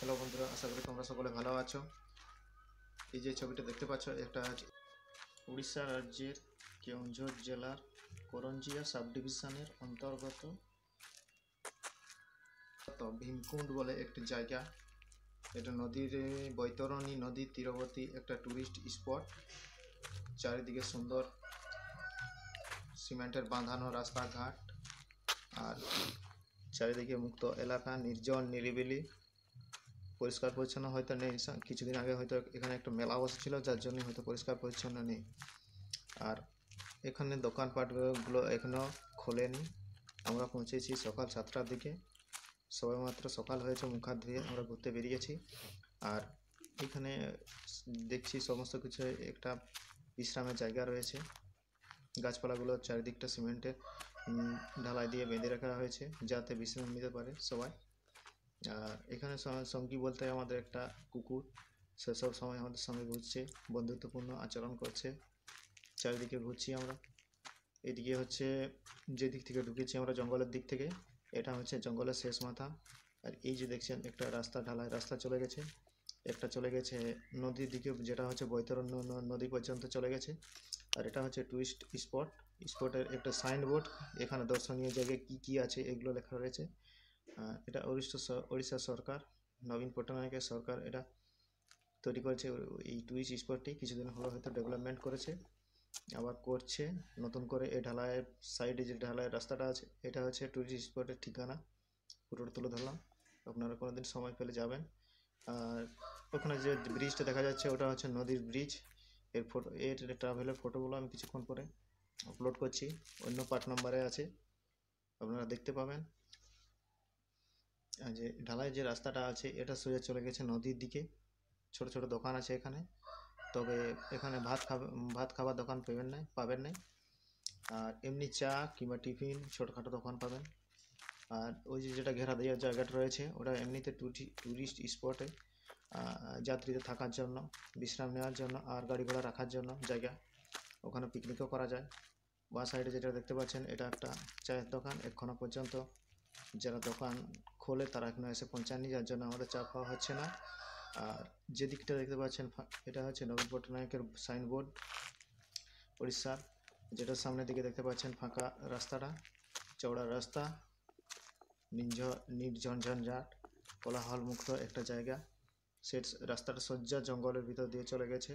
Hello বন্ধুরা, আশা করি তোমরা সকলে ভালো আছো। এই যে ছবিটা দেখতে পাচ্ছ, একটা উড়িষ্যা রাজ্যের কেওনঝর জেলার করঞ্জিয়া সাব ডিভিশনের অন্তর্গত ভীমকুণ্ড বলে একটি জায়গা। এটা নদীর বৈতরণী নদীর তীরবর্তী একটা টুরিস্ট স্পট। চারিদিকে সুন্দর সিমেন্টের বাঁধানো রাস্তাঘাট, আর চারিদিকে মুক্ত এলাকা, নির্জন নিরিবিলি, পরিষ্কার পরিচ্ছন্ন হয়তো নেই। কিছুদিন আগে হয়তো এখানে একটা মেলা বসেছিল, যার জন্য হয়তো পরিষ্কার পরিচ্ছন্ন নেই। আর এখানে দোকানপাটগুলো এখনও খোলেনি। আমরা পৌঁছেছি সকাল 7টার দিকে, সবে মাত্র সকাল হয়েছে, মুখ হাত ধুয়ে আমরা ঘুরতে বেরিয়েছি। আর এখানে দেখছি সমস্ত কিছু একটা বিশ্রামের জায়গা রয়েছে। গাছপালাগুলো চারিদিকটা সিমেন্টের ঢালাই দিয়ে বেঁধে রাখা হয়েছে, যাতে বিশ্রাম নিতে পারে সবাই। আর এখানে সঙ্গী বলতে আমাদের একটা কুকুর, সেসব সময় আমাদের সঙ্গে ঘুরছে, বন্ধুত্বপূর্ণ আচরণ করছে। চারিদিকে ঘুরছি আমরা। এদিকে হচ্ছে যে দিক থেকে ঢুকেছি আমরা, জঙ্গলের দিক থেকে, এটা হচ্ছে জঙ্গলের শেষ মাথা। আর এই যে দেখছেন একটা রাস্তা, ঢালাই রাস্তা চলে গেছে, একটা চলে গেছে নদীর দিকে, যেটা হচ্ছে বৈতরণী নদী পর্যন্ত চলে গেছে। আর এটা হচ্ছে টুরিস্ট স্পট। স্পটের একটা সাইনবোর্ড, এখানে দর্শনীয় জায়গায় কী কী আছে এগুলো লেখা রয়েছে। এটা উড়িষ্যা সরকার, নবীন পট্টনায়কের সরকার এটা তৈরি করেছে। এই টুরিস্ট স্পটটি কিছুদিন হলো হয়তো ডেভেলপমেন্ট করেছে, আবার করছে নতুন করে। এই ঢালাইয়ের সাইডে যে ঢালাইয়ের রাস্তাটা আছে, এটা হচ্ছে টুরিস্ট স্পটের ঠিকানা। পুরোটা তুলে ধরলাম, আপনারা কোনোদিন সময় পেলে যাবেন। আর ওখানে যে ব্রিজটা দেখা যাচ্ছে, ওটা হচ্ছে নদীর ব্রিজ। এর ট্রাভেলের ফটোগুলো আমি কিছুক্ষণ পরে আপলোড করছি, অন্য পার্ট নাম্বারে আছে, আপনারা দেখতে পাবেন। যে ঢালাই যে রাস্তাটা আছে, এটা সোজা চলে গেছে নদীর দিকে। ছোট ছোট দোকান আছে এখানে, তবে এখানে ভাত খাবার দোকান পাবেন না। আর এমনি চা কিংবা টিফিন ছোটোখাটো দোকান পাবেন। আর ওই যে যেটা ঘেরা দেওয়ার জায়গাটা রয়েছে, ওটা এমনিতে টুরিস্ট স্পটে যাত্রীদের থাকার জন্য, বিশ্রাম নেওয়ার জন্য, আর গাড়ি ঘোড়া রাখার জন্য জায়গা। ওখানে পিকনিকও করা যায়। বা সাইডে যেটা দেখতে পাচ্ছেন, এটা একটা চায়ের দোকান। এখনো পর্যন্ত যারা দোকান খোলে তারা এখনো এসে পৌঁছায়নি, যার জন্য আমাদের চা খাওয়া হচ্ছে না। আর যে দিকটা দেখতে পাচ্ছেন, এটা হচ্ছে নবীন পট্টনায়কের সাইনবোর্ড উড়িষ্যার। যেটার সামনের দিকে দেখতে পাচ্ছেন ফাঁকা রাস্তাটা, চওড়া রাস্তা, নির্জন ঝঞ্ঝাট, কোলাহল মুক্ত একটা জায়গা। সে রাস্তাটা সোজা জঙ্গলের ভিতর দিয়ে চলে গেছে।